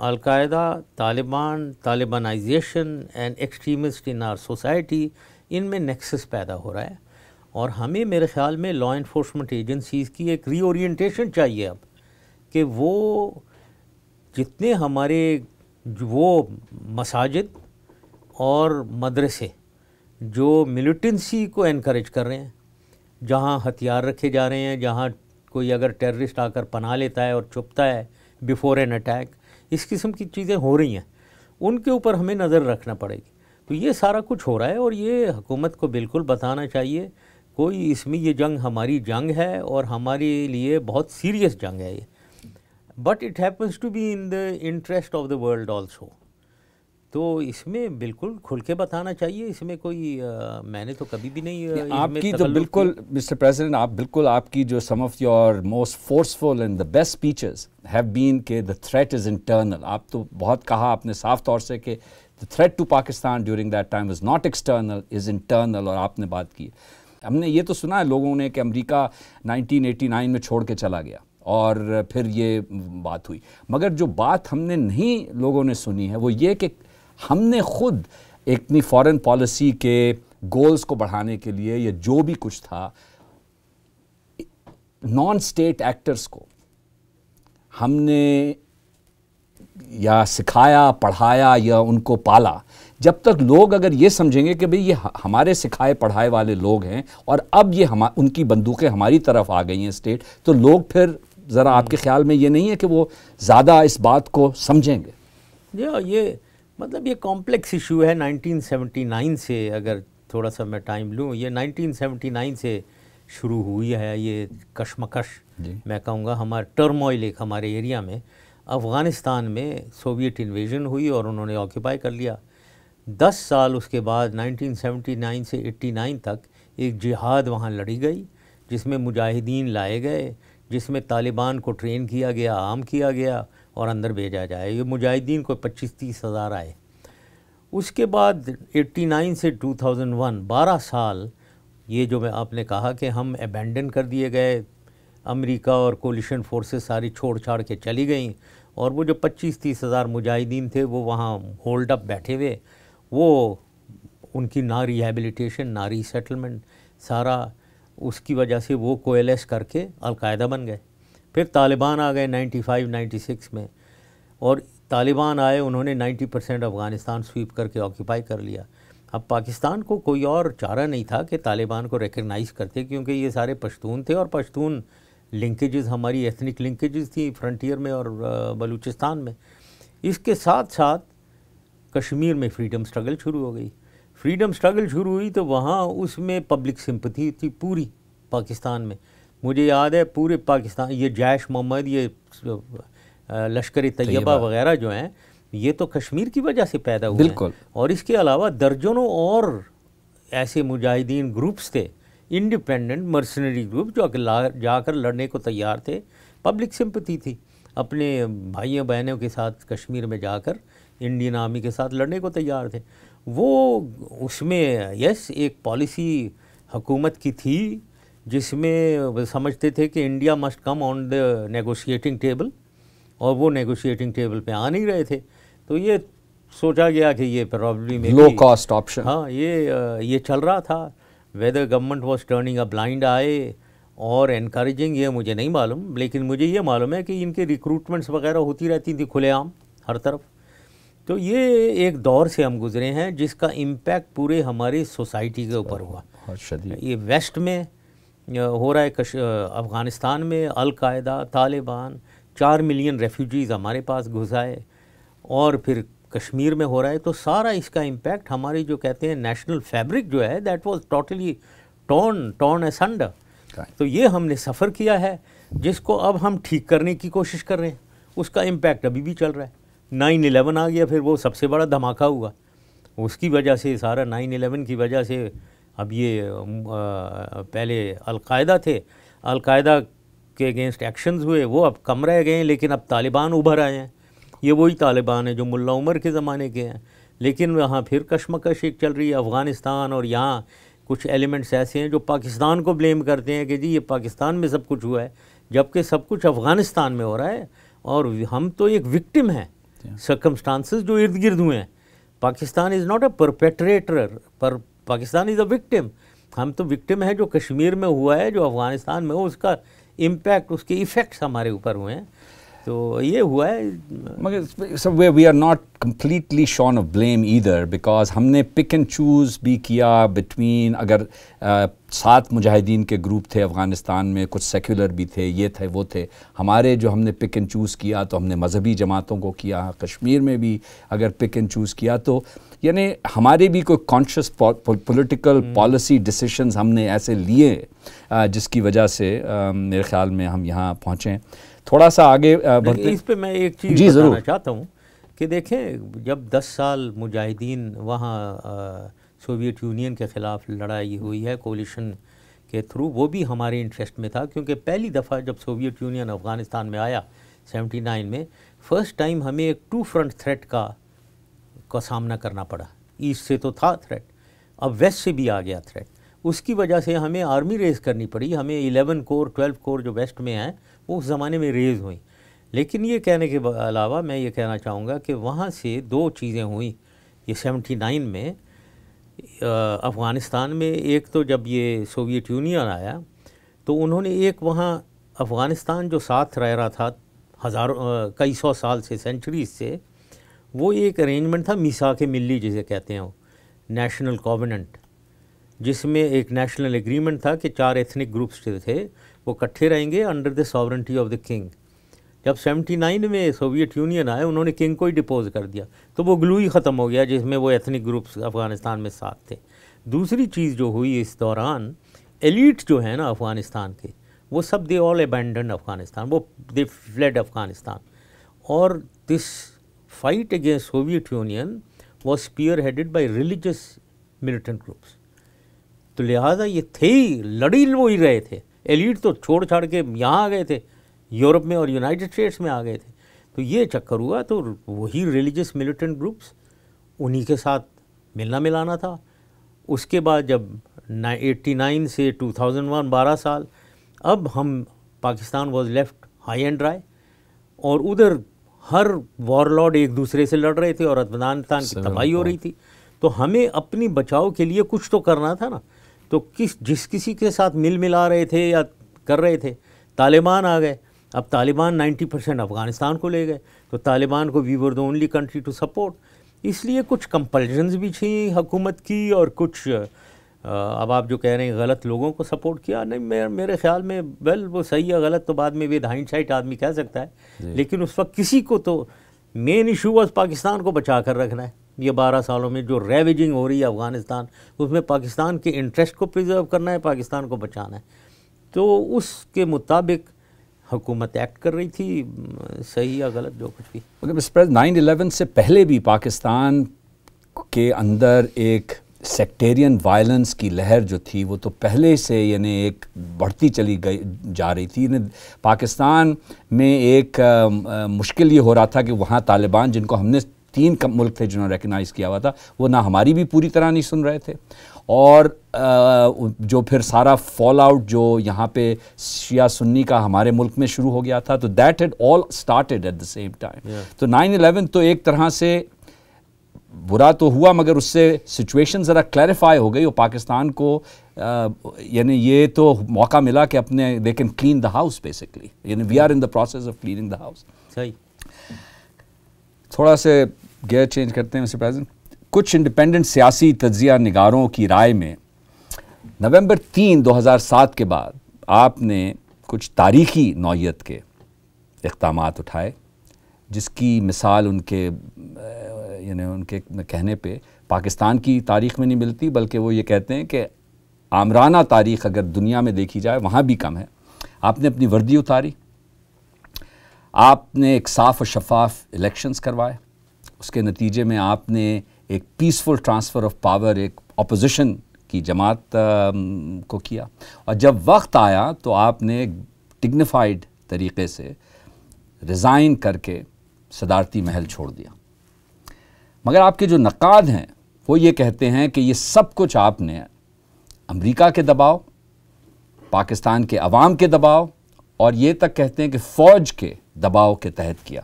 Al Qaeda, Taliban, Talibanisation and extremist in our society, ان میں nexus پیدا ہو رہا ہے، اور ہمیں میرے خیال میں لا انفورسمنٹ ایجنسیز کی ایک ری اورینٹیشن چاہیے اب، کہ وہ جتنے ہمارے وہ مساجد اور مدرسے جو ملیٹنسی کو انکریج کر رہے ہیں، جہاں ہتھیار رکھے جا رہے ہیں، جہاں کوئی اگر ٹیررسٹ آ کر پناہ لیتا ہے اور چھپتا ہے بیفور این اٹیک، اس قسم کی چیزیں ہو رہی ہیں، ان کے اوپر ہمیں نظر رکھنا پڑے گی۔ تو یہ سارا کچھ ہو رہا ہے، اور یہ حکومت کو بالکل بتانا چاہیے کوئی اس میں یہ جنگ ہماری جنگ ہے، اور ہمارے لیے بہت سیریس جنگ ہے یہ، but it happens to be in the interest of the world also. تو اس میں بالکل کھل کے بتانا چاہیے، اس میں کوئی میں نے تو کبھی بھی نہیں آپ کی تو بالکل مسٹر پریزیڈنٹ، آپ بالکل، آپ کی جو some of your most forceful and the best speeches have been کہ دا تھریٹ از انٹرنل۔ آپ تو بہت کہا آپ نے صاف طور سے کہ the threat to Pakistan during that time was not external, is internal، اور آپ نے بات کی۔ ہم نے یہ تو سنا ہے لوگوں نے کہ امریکہ 1989 میں چھوڑ کے چلا گیا اور پھر یہ بات ہوئی، مگر جو بات ہم نے نہیں لوگوں نے سنی ہے وہ یہ کہ ہم نے خود اپنی فارن پالیسی کے گولز کو بڑھانے کے لیے یا جو بھی کچھ تھا، نان اسٹیٹ ایکٹرز کو ہم نے یا سکھایا، پڑھایا یا ان کو پالا۔ جب تک لوگ اگر یہ سمجھیں گے کہ بھئی یہ ہمارے سکھائے پڑھائے والے لوگ ہیں اور اب یہ ان کی بندوقیں ہماری طرف آ گئی ہیں اسٹیٹ، تو لوگ پھر ذرا آپ کے خیال میں یہ نہیں ہے کہ وہ زیادہ اس بات کو سمجھیں گے؟ یہ مطلب یہ کمپلیکس ایشو ہے 1979 سے، اگر تھوڑا سا میں ٹائم لوں، یہ 1979 سے شروع ہوئی ہے یہ کشمکش، میں کہوں گا ہمارا ٹرموائل ایک ہمارے ایریا میں۔ افغانستان میں سوویٹ انویژن ہوئی اور انہوں نے آکیپائی کر لیا۔ 10 سال اس کے بعد 1979 سے 89 تک ایک جہاد وہاں لڑی گئی، جس میں مجاہدین لائے گئے، جس میں طالبان کو ٹرین کیا گیا، عام کیا گیا اور اندر بھیجا جائے۔ یہ مجاہدین کو 25-30 ہزار آئے۔ اس کے بعد 89 سے 2001 12 سال یہ جو میں آپ نے کہا کہ ہم ابینڈن کر دیے گئے، امریکہ اور کولیشن فورسز ساری چھوڑ چھاڑ کے چلی گئیں، اور وہ جو 25-30 ہزار مجاہدین تھے وہ وہاں ہولڈ اپ بیٹھے ہوئے، وہ ان کی نہ ریہیبلیٹیشن نہ ری سیٹلمنٹ، سارا اس کی وجہ سے وہ کویلیس کر کے القاعدہ بن گئے۔ پھر طالبان آ گئے 95-96 میں، اور طالبان آئے، انہوں نے 90% افغانستان سویپ کر کے آکیپائی کر لیا۔ اب پاکستان کو کوئی اور چارہ نہیں تھا کہ طالبان کو ریکگنائز کرتے، کیونکہ یہ سارے پشتون تھے، اور پشتون لنکیجز ہماری ایتھنک لنکیجز تھیں فرنٹیئر میں اور بلوچستان میں۔ اس کے ساتھ ساتھ کشمیر میں فریڈم سٹرگل شروع ہو گئی۔ فریڈم سٹرگل شروع ہوئی تو وہاں اس میں پبلک سمپتھی تھی پوری پاکستان میں۔ مجھے یاد ہے پورے پاکستان، یہ جیش محمد، یہ لشکر طیبہ وغیرہ جو ہیں، یہ تو کشمیر کی وجہ سے پیدا ہوئے ہیں، اور اس کے علاوہ درجنوں اور ایسے مجاہدین گروپس تھے، انڈیپینڈنٹ مرسنری گروپ، جو جا کر لڑنے کو تیار تھے۔ پبلک سمپتھی تھی، اپنے بھائیوں بہنوں کے ساتھ کشمیر میں جا کر انڈین آرمی کے ساتھ لڑنے کو تیار تھے۔ وہ اس میں ایک پالیسی حکومت کی تھی جس میں سمجھتے تھے کہ انڈیا مسٹ کم آن دا نیگوشیٹنگ ٹیبل، اور وہ نیگوشیٹنگ ٹیبل پہ آ نہیں رہے تھے، تو یہ سوچا گیا کہ یہ پرابلی میں لو کاسٹ آپشن، ہاں یہ چل رہا تھا۔ Whether government was turning a blind eye or encouraging, یہ مجھے نہیں معلوم، لیکن مجھے یہ معلوم ہے کہ ان کے ریکروٹمنٹس وغیرہ ہوتی رہتی تھی کھلے عام ہر طرف۔ تو یہ ایک دور سے ہم گزرے ہیں جس کا امپیکٹ پورے ہماری سوسائٹی کے اوپر ہوا۔ یہ ویسٹ میں ہو رہا ہے، افغانستان میں القاعدہ، طالبان، 4 ملین ریفیوجیز ہمارے پاس گھس آئے، اور پھر کشمیر میں ہو رہا ہے۔ تو سارا اس کا امپیکٹ ہماری جو کہتے ہیں نیشنل فیبرک جو ہے، دیٹ واز ٹوٹلی ٹورن اسنڈر۔ تو یہ ہم نے سفر کیا ہے، جس کو اب ہم ٹھیک کرنے کی کوشش کر رہے ہیں۔ اس کا امپیکٹ ابھی بھی چل رہا ہے۔ 9/11 آ گیا، پھر وہ سب سے بڑا دھماکہ ہوا، اس کی وجہ سے سارا 9/11 کی وجہ سے اب یہ پہلے القاعدہ تھے، القاعدہ کے اگینسٹ ایکشنز ہوئے، وہ اب کم رہ گئے ہیں، لیکن اب طالبان ابھر آئے ہیں۔ یہ وہی طالبان ہیں جو ملا عمر کے زمانے کے ہیں، لیکن وہاں پھر کشمکش ایک چل رہی ہے افغانستان، اور یہاں کچھ ایلیمنٹس ایسے ہیں جو پاکستان کو بلیم کرتے ہیں کہ جی یہ پاکستان میں سب کچھ ہوا ہے، جبکہ سب کچھ افغانستان میں ہو رہا ہے، اور ہم تو ایک وکٹم ہیں۔ सर्कमस्टांसेस जो इर्द गिर्द हुए हैं. Pakistan is not a perpetrator, पर पाकिस्तान इज़ अ विक्टिम. हम तो विक्टिम है जो कश्मीर में हुआ है, जो अफ़गानिस्तान में हो, उसका इम्पैक्ट, उसके इफ़ेक्ट्स हमारे ऊपर हुए हैं. तो ये हुआ है. मगर सब we are not completely shorn of blame either, because हमने पिक एंड चूज़ भी किया बिटवीन, अगर 7 मुजाहिदीन के ग्रुप थे अफ़गानिस्तान में, कुछ सेक्युलर भी थे, ये थे वो थे. हमारे जो हमने पिक एंड चूज़ किया तो हमने मजहबी जमातों को किया. कश्मीर में भी अगर पिक एंड चूज़ किया तो यानी हमारे भी कोई कॉन्शियस पॉलिटिकल पॉलिसी डिसीशंस हमने ऐसे लिए जिसकी वजह से मेरे ख़्याल में हम यहाँ पहुँचें. थोड़ा सा आगे बढ़ते, इस पे मैं एक चीज़ बताना चाहता हूँ कि देखें, जब 10 साल मुजाहिदीन वहाँ सोवियत यूनियन के ख़िलाफ़ लड़ाई हुई है कोलिशन के थ्रू, वो भी हमारे इंटरेस्ट में था. क्योंकि पहली दफ़ा जब सोवियत यूनियन अफ़गानिस्तान में आया 79 में, फ़र्स्ट टाइम हमें एक 2 फ्रंट थ्रेट का सामना करना पड़ा. ईस्ट से तो था थ्रेट, अब वेस्ट से भी आ गया थ्रेट. उसकी वजह से हमें आर्मी रेज़ करनी पड़ी. हमें 11 कोर 12 कोर जो वेस्ट में हैं वो उस ज़माने में रेज़ हुई. लेकिन ये कहने के अलावा मैं ये कहना चाहूँगा कि वहाँ से 2 चीज़ें हुई ये 79 में अफ़गानिस्तान में. एक तो जब ये सोवियत यूनियन आया तो उन्होंने एक वहाँ अफ़गानिस्तान जो साथ रह रहा था कई सौ साल से, सेंचुरीज से, वो एक अरेंजमेंट था मीसाक मिल्ली जिसे कहते हैं, नेशनल कोवेनेंट, जिसमें एक नेशनल एग्रीमेंट था कि 4 एथनिक ग्रुप्स थे वो इकट्ठे रहेंगे under the sovereignty of the king. जब 79 में सोवियत यूनियन आए, उन्होंने किंग को ही डिपोज कर दिया, तो वो ग्लू ही ख़त्म हो गया जिसमें वो एथनिक ग्रुप्स अफ़गानिस्तान में साथ थे. दूसरी चीज़ जो हुई इस दौरान, एलीट जो है ना अफ़गानिस्तान के, वो सब दे ऑल अबैंडन अफ़गानिस्तान, वो दे फ्लेड अफ़गानिस्तान. और this fight against Soviet Union was spearheaded by religious militant groups. तो लिहाजा ये थे ही, लड़ी वो ही रहे थे. एलीट तो छोड़ छाड़ के यहाँ आ गए थे, यूरोप में और यूनाइटेड स्टेट्स में आ गए थे. तो ये चक्कर हुआ. तो वही रिलीजियस मिलिटेंट ग्रुप्स, उन्हीं के साथ मिलना मिलाना था. उसके बाद जब 89 से 2001 12 साल, अब हम Pakistan was left high and dry, और उधर हर वॉरलॉर्ड एक दूसरे से लड़ रहे थे और अफगानिस्तान की तबाही हो रही थी. तो हमें अपनी बचाव के लिए कुछ तो करना था ना. तो जिस किसी के साथ मिल मिला रहे थे या कर रहे थे, तालिबान आ गए. अब तालिबान 90% अफ़गानिस्तान को ले गए, तो तालिबान को we were the only country to support. इसलिए कुछ कंपल्शंस भी थी हुकूमत की, और कुछ अब आप जो कह रहे हैं गलत लोगों को सपोर्ट किया. नहीं, मेरे ख्याल में वेल वो सही या गलत तो बाद में विद हाइंडसाइट आदमी कह सकता है, लेकिन उस वक्त किसी को तो मेन इशू was पाकिस्तान को बचा कर रखना है. ये 12 सालों में जो रेवेजिंग हो रही है अफ़गानिस्तान, उसमें पाकिस्तान के इंटरेस्ट को प्रिजर्व करना है, पाकिस्तान को बचाना है. तो उसके मुताबिक हुकूमत एक्ट कर रही थी, सही या गलत जो कुछ भी. मगर 9/11 से पहले भी पाकिस्तान के अंदर एक सेक्टेरियन वायलेंस की लहर जो थी वो तो पहले से यानी एक बढ़ती चली जा रही थी. पाकिस्तान में एक मुश्किल ये हो रहा था कि वहाँ तालिबान, जिनको हमने 3 मुल्क थे जिन्होंने रिकग्नाइज़ किया हुआ था, वो ना हमारी भी पूरी तरह नहीं सुन रहे थे, और जो फिर सारा फॉल आउट जो यहाँ पे शिया सुन्नी का हमारे मुल्क में शुरू हो गया था, तो that had all started at the same time. तो 9/11 तो एक तरह से बुरा तो हुआ, मगर उससे सिचुएशन ज़रा क्लैरिफाई हो गई और पाकिस्तान को यानी ये तो मौका मिला कि अपने they can clean the house basically. यानी we are in the process of cleaning the house. सही. थोड़ा से गियर चेंज करते हैं मिस्टर प्रेसिडेंट. कुछ इंडिपेंडेंट सियासी तज्जिया निगारों की राय में नवंबर 3, 2007 के बाद आपने कुछ तारीखी नौयत के इक़दामात उठाए, जिसकी मिसाल उनके कहने पे पाकिस्तान की तारीख़ में नहीं मिलती, बल्कि वो ये कहते हैं कि आमराना तारीख़ अगर दुनिया में देखी जाए वहाँ भी कम है. आपने अपनी वर्दी उतारी, आपने एक साफ़ और शफाफ इलेक्शंस करवाए, उसके नतीजे में आपने एक पीसफुल ट्रांसफ़र ऑफ पावर एक अपोजिशन की जमात को किया, और जब वक्त आया तो आपने डिग्निफाइड तरीक़े से रिज़ाइन करके सदारती महल छोड़ दिया. मगर आपके जो नक़ाद हैं वो ये कहते हैं कि ये सब कुछ आपने अमेरिका के दबाव, पाकिस्तान के अवाम के दबाव, और ये तक कहते हैं कि फ़ौज के दबाव के तहत किया.